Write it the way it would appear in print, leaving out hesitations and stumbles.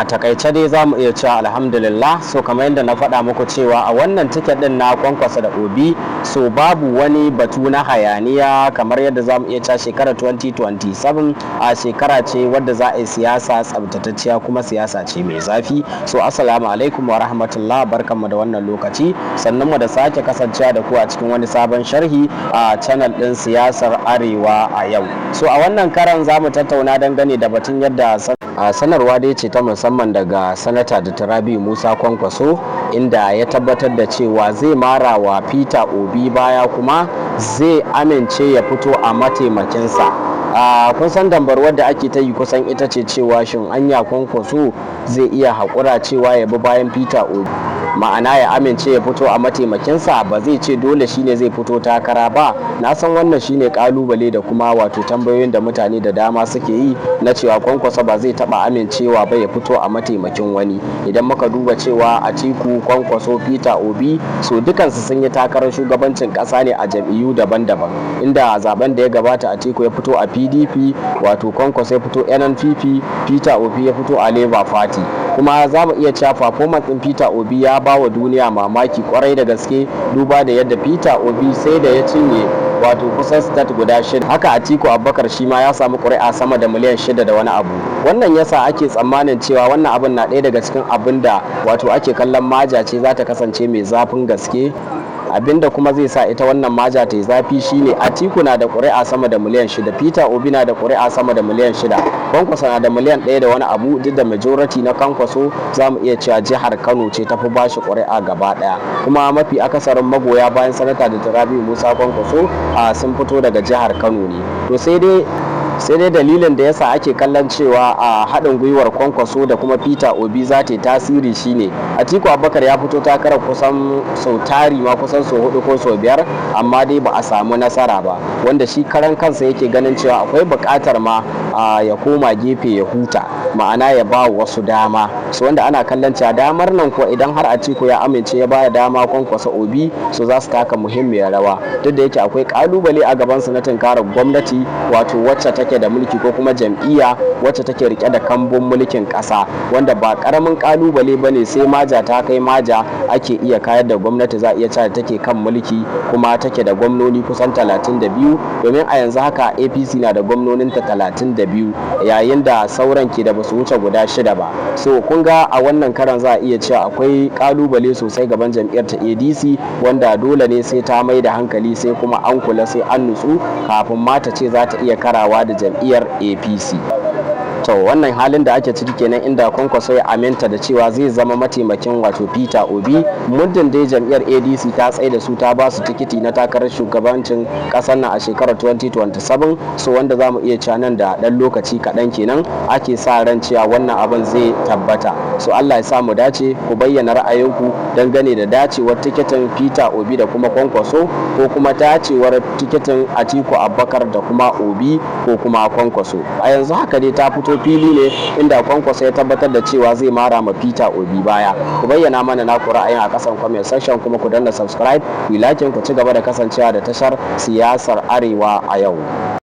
a takaice dai za mu iya cewa alhamdulillah. So kamar yadda na faɗa muku cewa a wannan tiket ɗin na Kwankwaso da Obi, so babu wani batu na hayaniya, kamar yadda za mu iya cewa shekarar 2027 a shekara ce wadda za a yi siyasa tsabtatacciya kuma siyasa ce mai zafi. So assalamu alaikum wa rahmatullah, barkanmu da wannan lokaci, sannan mu da sake kasancewa da ku a cikin wani sabon sharhi a channel ɗin siyasar Arewa a yau. So a wannan karan za mu tattauna dangane da batun yadda sanarwa dai ce ta musamman daga sanata da Rabi'u Musa Kwankwaso, inda ya tabbatar da cewa zai mara wa Peter Obi baya kuma zai amince ya fito a mataimakinsa. Kun san dambarwar da ake ta yi kusan ita ce cewa shin anya Kwankwaso zai iya haƙura cewa ya bi bayan Peter Obi, ma'ana ya amince ya fito a mataimakinsa, ba zai ce dole shine zai fito takara ba. Na san wannan shine kalubale da kuma wato tambayoyin da mutane da dama suke yi na cewa Kwankwaso ba zai taba amincewa ba ya fito a mataimakin wani. Idan muka duba cewa Atiku, Kwankwaso, Peter Obi, so dukansu sun yi takarar shugabancin kasa ne a jam'iyyu daban-daban, inda zaben da ya gabata Atiku ya fito a PDP, wato Kwankwaso ya fito NNPP, Peter Obi ya fito a Labour Party. Kuma za mu iya cewa performance din Peter Obi ya ba wa duniya mamaki kwarai da gaske, duba da yadda Peter Obi sai da ya cinye wato kusan state guda 6. Haka Atiku Abubakar shi ma ya samu ƙuri'a sama da miliyan 6 da wani abu. Wannan yasa ake tsammanin cewa wannan abin na ɗaya daga cikin abin da wato ake kallon maja ce za ta kasance mai zafin gaske. Abinda kuma zai sa ita wannan maja ta yi zafi shine Atiku na da ƙuri'a sama da miliyan 6, Peter Obi na da ƙuri'a sama da miliyan 6, Kwankwaso na da miliyan 1 da wani abu. Duk da majority na Kwankwaso za mu iya cewa jihar Kano ce tafi bashi ƙuri'a gaba ɗaya, kuma mafi akasarin magoya bayan sanata da Rabi'u Musa Kwankwaso sun fito daga jihar Kano ne. To sai dai dalilin da yasa ake kallon cewa a haɗin gwiwar Kwankwaso da kuma Peter Obi za ta yi tasiri shine Atiku Abubakar ya fito takarar kusan sau tari ma kusan sau 4 ko sau 5, amma dai ba a samu nasara ba, wanda shi karan kansa yake ganin cewa akwai buƙatar ma ya koma gefe ya huta, ma'ana ya ba wasu dama. So wanda ana kallon cewa damar nan ko idan har Atiku ya amince ya baya dama Kwankwaso Obi, so za su taka muhimmiyar rawa, duk da yake akwai kalubale a gaban su na tunkarar gwamnati, wato wacce take da mulki ko kuma jam'iyya wacce take rike da kambun mulkin kasa, wanda ba karamin kalubale bane. Sai maja ta kai maja ake iya kayar da gwamnati, za a iya cewa take kan mulki kuma take da gwamnoni kusan 32, domin a yanzu haka APC na da gwamnoninta 32 yayin da sauran ke da basu wuce guda 6 ba. So kun ga a wannan karan za a iya cewa akwai kalubale sosai gaban jam'iyyar ta ADC, wanda dole ne sai ta mai da hankali, sai kuma an kula, sai an nutsu kafin ma ta ce za ta iya karawa da jam'iyyar APC. To wannan halin da ake ciki kenan, inda Kwankwaso ya aminta da cewa zai zama mataimakin wato Peter Obi, muddin dai jam'iyyar ADC ta tsaye da su ta ba su tikiti na takarar shugabancin kasar nan a shekarar 2027. So wanda za mu iya cewa nan da ɗan lokaci kaɗan kenan ake sa ran cewa wannan abin zai tabbata. So Allah ya sa mu dace. Ku bayyana ra'ayinku dangane da dacewar tikitin Peter Obi da kuma Kwankwaso, ko kuma dacewar tikitin Atiku Abubakar da kuma Obi ko kuma Kwankwaso. A yanzu haka dai ta fito fili ne, inda Kwankwaso ya tabbatar da cewa zai mara ma Peter Obi baya. Ku bayyana mana naku ra'ayin a kasan comment section, kuma ku danna subscribe, ku like, ku ci gaba da kasancewa da tashar siyasar Arewa a yau.